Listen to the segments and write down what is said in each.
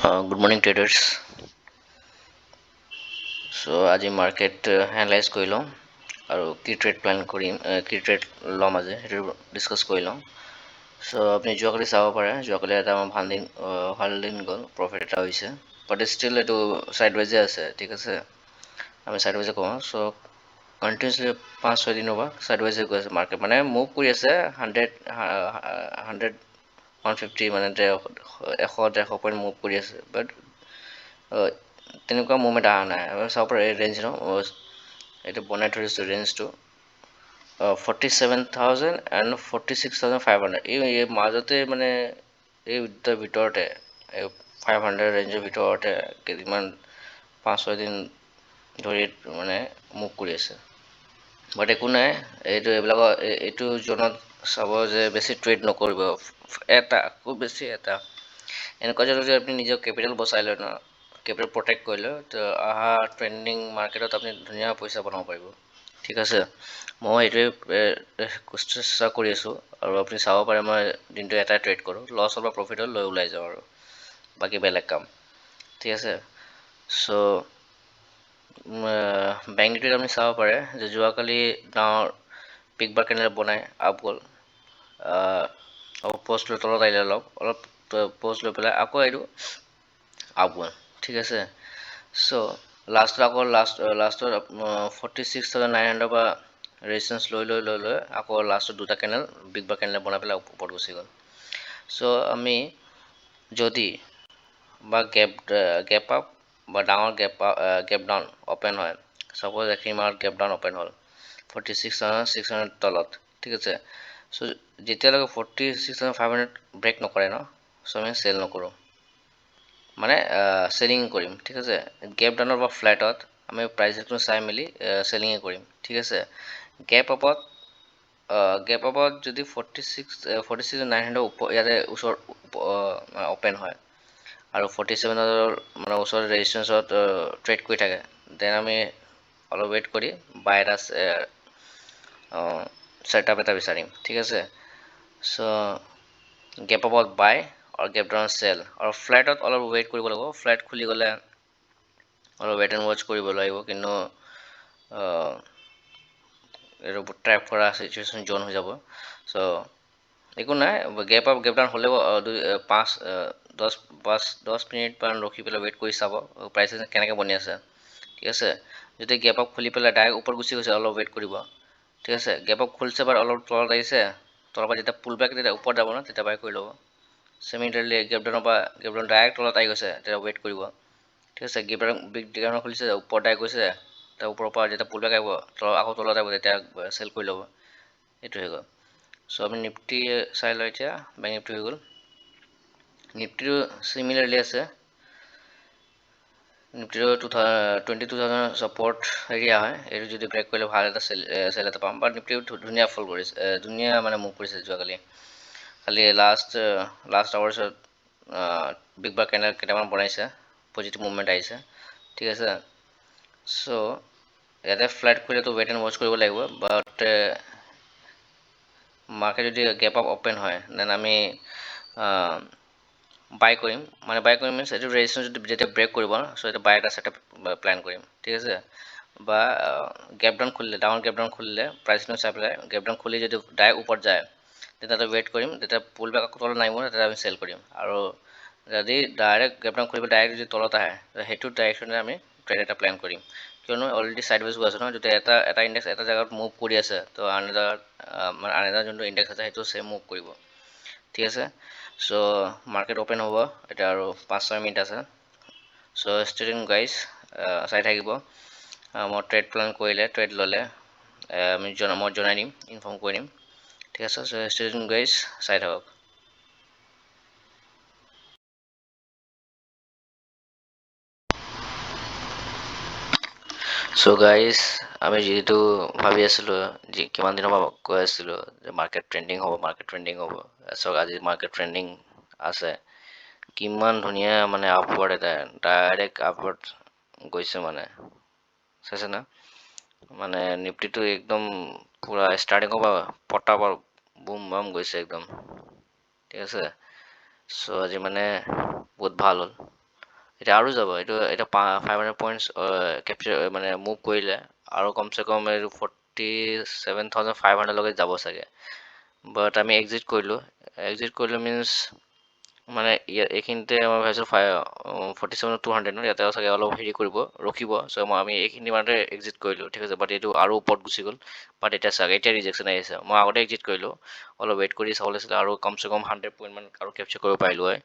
Good morning traders. So আজি market analyse কৰি লওঁ আৰু কি ট্ৰেড প্লেন কৰিম, কি ট্ৰেড ল'ম আজি সেইটো ডিছকাছ কৰি লওঁ। চ' আপুনি যোৱাকালি চাব পাৰে, যোৱাকালি এটা আমাৰ ভাল দিন গ'ল, প্ৰফিট এটা হৈছে, বাট ষ্টিল এইটো ছাইড ৱাইজে আছে, ঠিক আছে। আমি ছাইড ৱাইজে কওঁ। চ' কণ্টিনিউছলি 5-6 দিনৰ পৰা ছাইড ৱাইজে গৈ আছে মাৰ্কেট, মানে মুভ কৰি আছে 100 150, মানে 100-150 পইণ্ট মুভ কৰি আছে, বাট তেনেকুৱা মুভমেণ্ট অহা নাই। চাব পাৰে এই ৰেঞ্জ এইটো বনাই থৈ দিছোঁ ৰেঞ্জটো 47,000 এণ্ড 46,500, এই মাজতে মানে এই দুটাৰ ভিতৰতে 500 ৰেঞ্জৰ ভিতৰতে কেইদিনমান 5-6 দিন ধৰি মানে মুভ কৰি আছে, বাট একো নাই। এইটো জোনত চাব যে বেছি ট্ৰেড নকৰিব, এটা খুব বেছি এটা এনেকুৱা যদি আপুনি নিজৰ কেপিটেল বচাই লয় ন, কেপিটেল প্ৰটেক্ট কৰি লয়, তো অহা ট্ৰেণ্ডিং মাৰ্কেটত আপুনি ধুনীয়া পইচা বনাব পাৰিব, ঠিক আছে। মই এইটোৱে চেষ্টা কৰি আছোঁ, আৰু আপুনি চাব পাৰে মই দিনটো এটাই ট্ৰেড কৰোঁ, লছ হ'ল বা প্ৰফিট হ'ল লৈ ওলাই যাওঁ, আৰু বাকী বেলেগ কাম, ঠিক আছে। চ' বেংক নিফটিত আপুনি চাব পাৰে যে যোৱাকালি ডাঙৰ পিক বাৰ কেনেল বনাই আপ গ'ল, পষ্ট লৈ তলত আহিলে, অলপ পষ্ট লৈ পেলাই আকৌ এইটো আপ গ'ল, ঠিক আছে। চ' লাষ্টত 46,900 পৰা ৰেজিষ্টেঞ্চ লৈ আকৌ লাষ্টত দুটা কেনেল বিগ বাৰ কেনেল বনাই পেলাই ওপৰত গুচি গ'ল। চ' আমি যদি বা গেপ আপ বা ডাঙৰ গেপ ডাউন অ'পেন হয়, চাপ'জ এইখিনি মাহত গেপ ডাউন অ'পেন হ'ল 46,600 তলত, ঠিক আছে। চ' যেতিয়ালৈকে 46,500 ব্ৰেক নকৰে ন, চ' আমি চেল নকৰোঁ, মানে চেলিং কৰিম, ঠিক আছে। গেপ ডাউনত বা ফ্লেটত আমি প্ৰাইচটো চাই মেলি চেলিঙে কৰিম, ঠিক আছে। গেপ আপত যদি 46,900 ইয়াতে ওচৰত অ'পেন হয় আৰু 47 মানে ওচৰত ৰেজিষ্টেঞ্চত ট্ৰেড কৰি থাকে, দেন আমি অলপ ৱেইট কৰি বাই এটা ছেটআপ এটা বিচাৰিম, ঠিক আছে। চ' গেপ আপত বাই আৰু গেপ ডাউনত চেল, আৰু ফ্লেটত অলপ ৱেইট কৰিব লাগিব, ফ্লেট খুলি গ'লে অলপ ৱেইট এণ্ড ৱাচ কৰিব লাগিব, কিন্তু এইটো ট্ৰেপ কৰা চিটুৱেশ্যন জ'ন হৈ যাব। চ' একো নাই, গেপ ডাউন হ'লেও 5-10 মিনিটমান ৰখি পেলাই ৱেইট কৰি চাব প্ৰাইচেছ কেনেকৈ বনি আছে, ঠিক আছে। যদি গেপ আপ খুলি পেলাই ডাইৰেক্ট ওপৰত গুচি গৈছে, অলপ ৱেইট কৰিব, ঠিক আছে। গেপ আপ খুলিছে বাট অলপ তলত আহিছে, তলৰ পৰা যেতিয়া পুল বেক তেতিয়া ওপৰত যাব ন, তেতিয়া বাই কৰি ল'ব। চেমিটাৰলি গেপ ডাউন ডাইৰেক্ট তলত আহি গৈছে, তেতিয়া ৱেইট কৰিব, ঠিক আছে। বিগ ডাউন খুলিছে, ওপৰত ডাইৰেক্ট গৈছে, তাৰ ওপৰৰ পৰা যেতিয়া পুল বেক আহিব, আকৌ তলত আহিব, তেতিয়া চেল কৰি ল'ব, এইটো হৈ গ'ল। চ' আমি নিফটি চাই লওঁ এতিয়া, বেংক নিফটি হৈ গ'ল। নিফটিটো চিমিলাৰলি আছে, নিফটিটো 22,000 ছাপৰ্ট এৰিয়া হয়, এইটো যদি ব্ৰেক কৰিলে ভাল এটা চেল এটা পাম, বাট নিফটিটো ধুনীয়া ফল কৰিছে, ধুনীয়া মানে মুভ কৰিছে যোৱাকালি। খালি লাষ্ট আৱাৰ্ছত বিগ বাৰ কেনেল কেইটামান বনাইছে, পজিটিভ মুভমেণ্ট আহিছে, ঠিক আছে। চ' ইয়াতে ফ্লাইট কৰিলেতো ৱেইট এণ্ড ৱাচ কৰিব লাগিব, বাট মাৰ্কেট যদি গেপ আপ অ'পেন হয়, দেন আমি বাই কৰিম মিনছ এইটো ৰেজিষ্ট্ৰেশ্যন যেতিয়া ব্ৰেক কৰিব, চ' এইটো বাই এটা ছেটআপ প্লেন কৰিম, ঠিক আছে। বা গেপ ডাউন খুলিলে, ডাঙৰ গেপ ডাউন খুলিলে প্ৰাইচটো চাই পেলাই গেপ ডাউন খুলি যদি ডাইৰেক্ট ওপৰত যায়, তেতিয়া ৱেইট কৰিম, তেতিয়া পুল বেক আকৌ তলত নামিব, তেতিয়া আমি চেল কৰিম। আৰু যদি ডাইৰেক্ট গেপ ডাউন খুলি ডাইৰেক্ট যদি তলত আহে, সেইটো ডাইৰেকশ্যনে আমি ট্ৰেড এটা প্লেন কৰিম, কিয়নো অলৰেডি ছাইড ৱেজ গৈ আছে নহয়, যদি এটা ইণ্ডেক্স এটা জেগাত মুভ কৰি আছে, তো আন এটা যোনটো ইণ্ডেক্স আছে সেইটো চেম মুভ কৰিব, ঠিক আছে। চ' মাৰ্কেট অ'পেন হ'ব এতিয়া, আৰু 5-6 মিনিট আছে। চ' ষ্টুডেণ্ট গাইজ চাই থাকিব, মই ট্ৰেড প্লেন কৰিলে, ট্ৰেড ল'লে মই জনাই দিম, ইনফৰ্ম কৰি দিম, ঠিক আছে। চ' ষ্টুডেণ্ট গাইজ চাই থাকক। চ' গাইজ, আমি যিহেতু ভাবি আছিলোঁ, কিমান দিনৰ পৰা কৈ আছিলোঁ যে মাৰ্কেট ট্ৰেণ্ডিং হ'ব, চাওক আজি মাৰ্কেট ট্ৰেণ্ডিং আছে, কিমান ধুনীয়া মানে আপৱাৰ্ড এটা ডাইৰেক্ট আপৱাৰ্ড গৈছে, মানে চাইছে না, মানে নিফটিটো একদম পূৰা ষ্টাৰ্টিঙৰ পৰা পটাপট বুম বাম গৈছে একদম, ঠিক আছে। চ' আজি মানে বহুত ভাল হ'ল, এটা আৰু যাব এটা 500 পইণ্টছ কেপচাৰ মানে মুভ কৰিলে আৰু কমচে কম এইটো 47,500 লৈকে যাব চাগে বাট আমি এক্সিট কৰিলোঁ মিনছ মানে এইখিনিতে মই ভাবিছোঁ 47,200 ন ইয়াতে চাগে অলপ হেৰি কৰিব ৰখিব চ' আমি এইখিনি মানতে এক্সিট কৰিলোঁ ঠিক আছে বাট এইটো আৰু ওপৰত গুচি গ'ল বাট এতিয়া চাগে এতিয়া ৰিজেকশ্যন আহিছে মই আগতে এক্সিট কৰিলোঁ অলপ ৱেইট কৰি চাব লাগিছিলে আৰু কমচে কম 100 পইণ্ট মান আৰু কেপচাৰ কৰিব পাৰিলোঁ হয়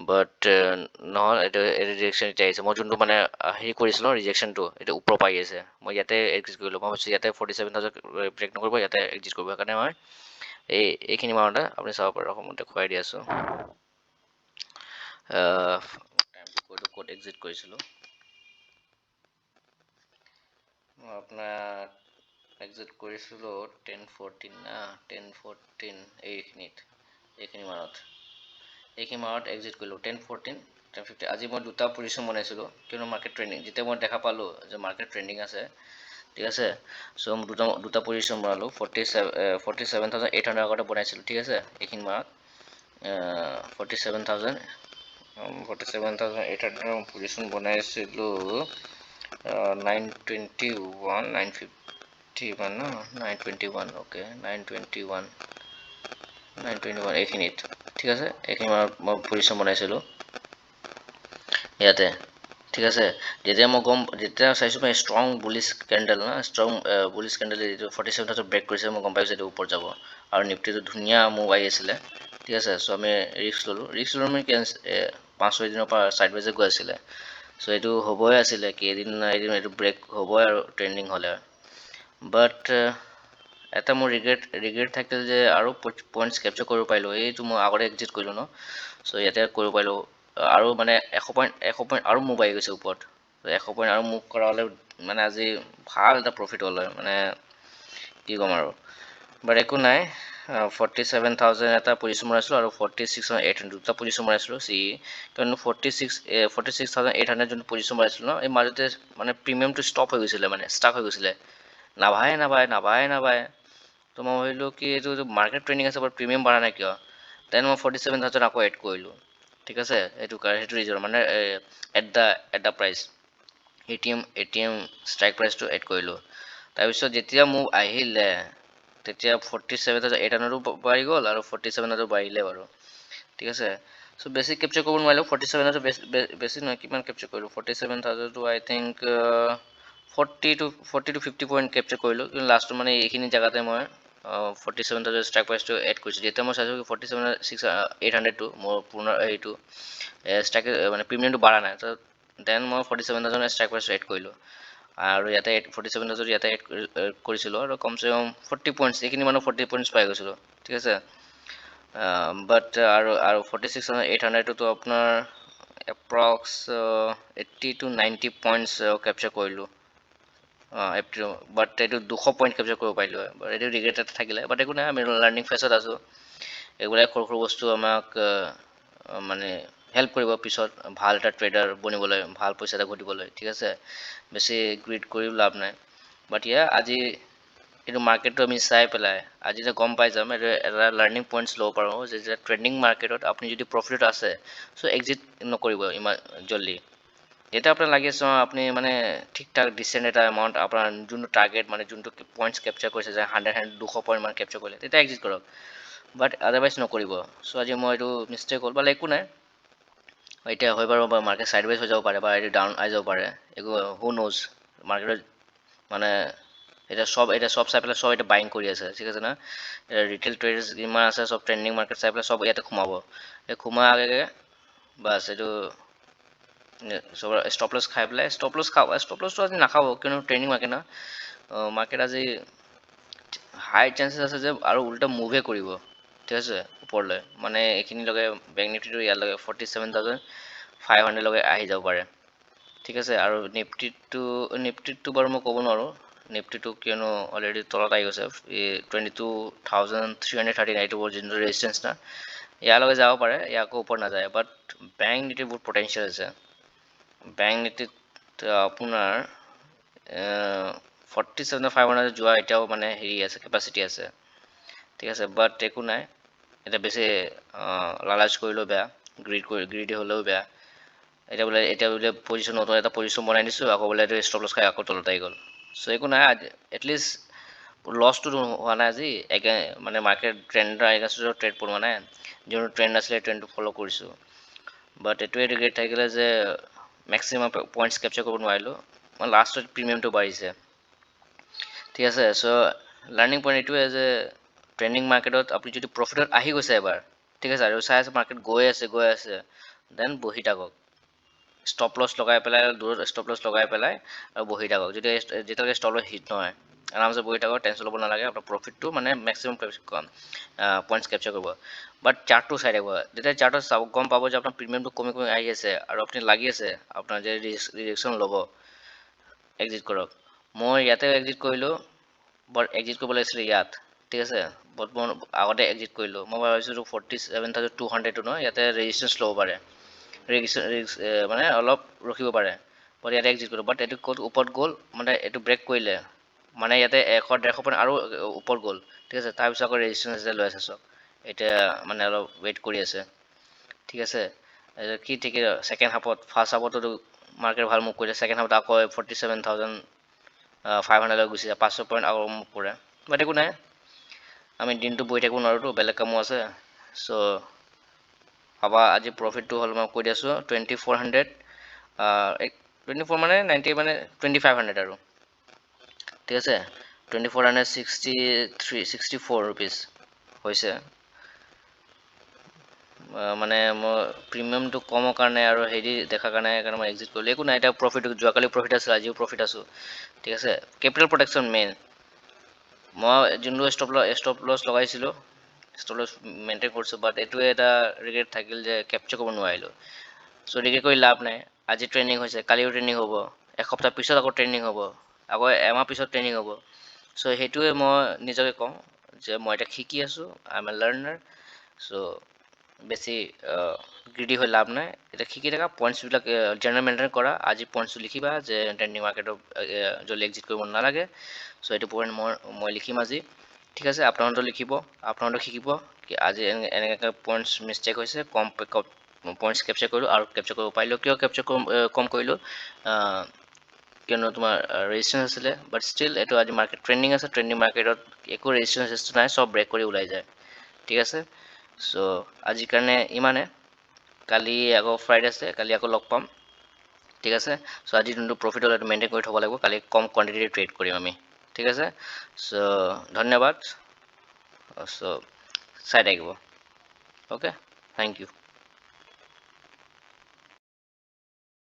বাট নহ'ল এইটো ৰিজেকশ্যন এতিয়া আহিছে মই যোনটো মানে হেৰি কৰিছিলোঁ ৰিজেকশ্যনটো এইটো ওপৰ পাই আছে মই ইয়াতে এক্সিট কৰিলোঁ মই ভাবিছোঁ ইয়াতে 47,000 ব্ৰেক নকৰিব ইয়াতে এক্সিট কৰিব সেইকাৰণে মই এইখিনি মানতে আপুনি চাব পাৰে মই দেখুৱাই দি আছোঁ ক'ত এক্সিট কৰিছিলোঁ মই আপোনাৰ এক্সিট কৰিছিলোঁ 10:14 না 10:14 এইখিনি মানত এক্সিট কৰিলোঁ 10:14 10:50 আজি মই দুটা পজিশ্যন বনাইছিলোঁ কিয়নো মাৰ্কেট ট্ৰেণ্ডিং যেতিয়া মই দেখা পালোঁ যে মাৰ্কেট ট্ৰেণ্ডিং আছে ঠিক আছে চ' মই দুটা পজিশ্যন বনালোঁ 47,800 আগতে বনাইছিলোঁ ঠিক আছে এইখিনি মানত 47,800 পজিশ্যন বনাইছিলোঁ 921 951 ন 921 অ'কে 921 এইখিনিত ঠিক আছে এইখিনি মানত মই পজিশ্যন বনাইছিলোঁ ইয়াতে ঠিক আছে যেতিয়া চাইছোঁ মই ষ্ট্ৰং বুলিছ কেণ্ডেল না ষ্ট্ৰং বুলিছ কেণ্ডেল যিটো 47,000 ব্ৰেক কৰিছে মই গম পাইছোঁ এইটো ওপৰত যাব আৰু নিফটিটো ধুনীয়া মুভ আহি আছিলে ঠিক আছে চ' আমি ৰিস্ক ল'লোঁ আমি 5-6 দিনৰ পৰা ছাইড ৱাইজে গৈ আছিলে চ' এইটো হ'বই আছিলে কি এদিন এইটো ব্ৰেক হ'বই আৰু ট্ৰেণ্ডিং হ'লে বাট এটা মোৰ ৰিগ্ৰেট থাকিল যে আৰু পইণ্টছ কেপচাৰ কৰিব পাৰিলোঁ এইটো মই আগতে এক্সিট কৰিলোঁ ন চ' ইয়াতে কৰিব পাৰিলোঁ আৰু মানে 100 পইণ্ট আৰু মুভ আহি গৈছে ওপৰত 100 পইণ্ট আৰু মুভ কৰা হ'লে মানে আজি ভাল এটা প্ৰফিট হ'ল হয় মানে কি ক'ম আৰু বাট একো নাই 47,000 এটা পজিশ্যন বনাইছিলোঁ আৰু 46,800 দুটা পজিশ্যন বনাইছিলোঁ কিয়নো 46,800 যোনটো পজিশ্যন বনাইছিলোঁ ন এই মাজতে মানে প্ৰিমিয়ামটো ষ্টপ হৈ গৈছিলে মানে ষ্টাক হৈ গৈছিলে নাবাঢ়ে তো মই ভাবিলোঁ কি এইটো মাৰ্কেট ট্ৰেণ্ডিং আছে বাট প্ৰিমিয়াম বাঢ়া নাই কিয় দেন মই 47,000 আকৌ এড কৰিলোঁ ঠিক আছে সেইটো ৰিজন মানে at the price A T M strike প্ৰাইচটো এড কৰিলোঁ তাৰপিছত যেতিয়া মোক আহিলে তেতিয়া 47,800 বাঢ়ি গ'ল আৰু 47,000 বাঢ়িলে বাৰু ঠিক আছে চ' বেছি কেপচাৰ কৰিব নোৱাৰিলোঁ 47,000 বেছি নহয় কিমান কেপচাৰ কৰিলোঁ 47,000টো আই থিংক 40 to 50 পইণ্ট কেপচাৰ কৰিলোঁ কিন্তু লাষ্টটো মানে এইখিনি জেগাতে মই 47,000 ষ্ট্ৰাইক প্ৰাইচটো এড কৰিছোঁ যেতিয়া মই চাইছোঁ 47,800টো মোৰ পুনৰ এইটো ষ্ট্ৰাইক মানে প্ৰিমিয়ামটো বাঢ়া নাই ত' দেন মই 47,000 ষ্ট্ৰাইক প্ৰাইচটো এড কৰিলোঁ আৰু ইয়াতে 47,000 ইয়াতে এড কৰিছিলোঁ আৰু কমচে কম 40 পইণ্টছ এইখিনি মানুহ 40 পইণ্টছ পাই গৈছিলোঁ ঠিক আছে বাট আৰু 46,800টো আপোনাৰ এপ্ৰক্স 80 to 90 পইণ্টছ কেপচাৰ কৰিলোঁ বাট এইটো 200 পইণ্ট কেপচাৰ কৰিব পাৰিলোঁ হয় বাট এইটো ৰিগ্ৰেট এটা থাকিলে বাট একো নাই আমি লাৰ্ণিং ফেজত আছোঁ এইবিলাক সৰু বস্তু আমাক মানে হেল্প কৰিব পিছত ভাল এটা ট্ৰেডাৰ বনিবলৈ ভাল পইচা এটা ঘটিবলৈ ঠিক আছে বেছি গ্ৰীড কৰিও লাভ নাই বাট আজি এইটো মাৰ্কেটটো আমি চাই পেলাই আজি যে গম পাই যাম এইটো এটা লাৰ্ণিং পইণ্টছ ল'ব পাৰোঁ যে ট্ৰেণ্ডিং মাৰ্কেটত আপুনি যদি প্ৰফিট আছে চ' এক্সিট নকৰিব ইমান জল্দি যেতিয়া আপোনাৰ লাগি আছে আপুনি মানে ঠিক ঠাক ডিচেণ্ট এটা এমাউণ্ট আপোনাৰ যোনটো টাৰ্গেট মানে যোনটো পইণ্টছ কেপচাৰ কৰিছে যে 200 পইণ্ট মান কেপচাৰ কৰিলে তেতিয়া এক্সিট কৰক বাট আদাৰৱাইজ নকৰিব চ' আজি মই এইটো মিষ্টেক হ'ল বা একো নাই এতিয়া হৈ বাৰু বা মাৰ্কেট ছাইডৱেজ হৈ যাব পাৰে বা এইটো ডাউন আহি যাব পাৰে একো হু ন'জ মাৰ্কেটত মানে এতিয়া চব চাই পেলাই চব এতিয়া বাইং কৰি আছে ঠিক আছে না ৰিটেইল ট্ৰেডাৰ্ছ যিমান আছে চব ট্ৰেণ্ডিং মাৰ্কেট চাই পেলাই চব ইয়াতে সোমাব এই সোমোৱাৰ আগে বাছ এইটো চব ষ্টপলছ খাই পেলাই ষ্টপলছটো আজি নাখাব কিয়নো ট্ৰেণ্ডিং মাৰ্কেট না মাৰ্কেট আজি হাই চান্সেছ আছে যে আৰু উল্টা মুভে কৰিব ঠিক আছে ওপৰলৈ মানে এইখিনিলৈকে বেংক নিফটিটো ইয়ালৈকে 47,500 লৈকে আহি যাব পাৰে ঠিক আছে আৰু নিফটিটো বাৰু মই ক'ব নোৱাৰোঁ নিফটিটো কিয়নো অলৰেডি তলত আহি গৈছে 22,339 এইটো যোনটো ৰেজিষ্টেঞ্চ না ইয়ালৈকে যাব পাৰে ইয়াকো ওপৰত নাযায় বাট বেংক নিফটিৰ বহুত পটেঞ্চিয়েল আছে বেংক নিফটিত আপোনাৰ 47,500 যোৱা এতিয়াও মানে হেৰি আছে কেপাচিটি আছে ঠিক আছে বাট একো নাই এতিয়া বেছি লালাচ কৰিলেও বেয়া গ্ৰীডি হ'লেও বেয়া এতিয়া বোলে পজিশ্যন নতুন এটা পজিশ্যন বনাই দিছোঁ আকৌ বোলে এইটো ষ্টপ লছ খাই আকৌ তলত আহি গ'ল চ' একো নাই এটলিষ্ট লছটো হোৱা নাই আজি মানে মাৰ্কেট ট্ৰেণ্ডৰ এগেইনষ্টত ট্ৰেড বনোৱা নাই যোনটো ট্ৰেণ্ড আছিলে ট্ৰেণ্ডটো ফ'ল' কৰিছোঁ বাট এইটোৱে ৰিগ্ৰেট থাকিলে যে মেক্সিমাম পইণ্টছ কেপচাৰ কৰিব নোৱাৰিলোঁ মই লাষ্টত প্ৰিমিয়ামটো বাঢ়িছে ঠিক আছে চ' লাৰ্ণিং পইণ্ট এইটোৱে যে ট্ৰেণ্ডিং মাৰ্কেটত আপুনি যদি প্ৰফিটত আহি গৈছে এবাৰ ঠিক আছে আৰু চাই আছে মাৰ্কেট গৈ আছে দেন বহি থাকক ষ্টপ লছ লগাই পেলাই দূৰত ষ্টপ লছ লগাই পেলাই আৰু বহি থাকক যদি যেতিয়ালৈকে ষ্টপ লছ হিট নহয় আৰামছে বহি থাকক টেনশ্যন ল'ব নালাগে আপোনাৰ প্ৰফিটটো মানে মেক্সিমাম পইণ্টছ কেপচাৰ কৰিব বাট চাৰ্টটো চাই থাকিব যেতিয়া চাৰ্টত চাব গম পাব যে আপোনাৰ প্ৰিমিয়ামটো কমি আহি আছে আৰু আপুনি লাগি আছে আপোনাৰ যে ৰিজেকশ্যন ল'ব এক্সিট কৰক মই ইয়াতে এক্সিট কৰিলোঁ বাট এক্সিট কৰিব লাগিছিলে ইয়াত ঠিক আছে বাট মই আগতে এক্সিট কৰিলোঁ মই ভাবিছিলোঁ 47,200 নহয় ইয়াতে ৰেজিষ্ট্ৰেঞ্চ ল'ব পাৰে মানে অলপ ৰখিব পাৰে বাট ইয়াতে এক্সিট কৰিলোঁ বাট এইটো ক'ত ওপৰত গ'ল মানে এইটো ব্ৰেক কৰিলে মানে ইয়াতে 100-150 পইণ্ট আৰু ওপৰত গ'ল ঠিক আছে তাৰপিছত আকৌ ৰেজিষ্ট্ৰেঞ্চ লৈ আছে চাওক এতিয়া মানে অলপ ৱেইট কৰি আছে ঠিক আছে কি ঠিক ছেকেণ্ড হাফত ফাৰ্ষ্ট হাফতো মাৰ্কেট ভাল মুভ কৰিছে ছেকেণ্ড হাফত আকৌ 47,500 গুচি যায় 500 পইণ্ট আকৌ মুভ কৰে বাট একো নাই আমি দিনটো বহি থাকিব নোৱাৰোঁতো বেলেগ কামো আছে চ' ভাবা আজি প্ৰফিটটো হ'ল মই কৈ দি আছোঁ 2400 24 মানে 90 মানে 2500 আৰু ঠিক আছে 2464 ৰুপিজ হৈছে মানে মই প্ৰিমিয়ামটো কমৰ কাৰণে আৰু হেৰি দেখাৰ কাৰণে মই এক্সিট কৰিলোঁ একো নাই এতিয়া প্ৰফিট যোৱাকালি প্ৰফিট আছিল আজিও প্ৰফিট আছোঁ ঠিক আছে কেপিটেল প্ৰটেকশ্যন মেইন মই যোনটো ষ্টপ লছ লগাইছিলোঁ ষ্টপ লছ মেইনটেইন কৰিছোঁ বাট এইটোৱে এটা ৰিগ্ৰেট থাকিল যে কেপচাৰ কৰিব নোৱাৰিলোঁ চ' ৰিগ্ৰেট কৰি লাভ নাই আজি ট্ৰেইনিং হৈছে কালিও ট্ৰেইনিং হ'ব এসপ্তাহ পিছত আকৌ ট্ৰেইনিং হ'ব আকৌ এমাহ পিছত ট্ৰেইনিং হ'ব চ' সেইটোৱে মই নিজকে কওঁ যে মই এতিয়া শিকি আছোঁ আই এম এ লাৰ্ণাৰ চ' বেছি গ্ৰীডি হৈ লাভ নাই এতিয়া শিকি থকা পইণ্টছবিলাক জেনেৰেল মেইনটেইন কৰা আজি পইণ্টছটো লিখিবা যে ট্ৰেণ্ডিং মাৰ্কেটত জলদি এক্সিট কৰিব নালাগে চ' এইটো পইণ্ট মই লিখিম আজি ঠিক আছে আপোনালোকেও লিখিব আপোনালোকে শিকিব কি আজি এনেকৈ পইণ্টছ মিষ্টেক হৈছে কম পইণ্টছ কেপচাৰ কৰিলোঁ আৰু কেপচাৰ কৰিব পাৰিলোঁ কিয় কেপচাৰ কম কৰিলোঁ কিয়নো তোমাৰ ৰেজিষ্ট্ৰেঞ্চ আছিলে বাট ষ্টিল এইটো আজি মাৰ্কেট ট্ৰেণ্ডিং আছে ট্ৰেণ্ডিং মাৰ্কেটত একো ৰেজিষ্ট্ৰেঞ্চ নাই চব ব্ৰেক কৰি ওলাই যায় ঠিক আছে চ' আজিৰ কাৰণে ইমানে কালি আকৌ ফ্ৰাইডে আছে কালি আকৌ লগ পাম ঠিক আছে চ' আজি যোনটো প্ৰফিট হ'ল সেইটো মেইনটেইন কৰি থ'ব লাগিব কালি কম কোৱাণ্টিটি ট্ৰেড কৰিম আমি ঠিক আছে চ' ধন্যবাদ চ' চাই থাকিব অ'কে থেংক ইউ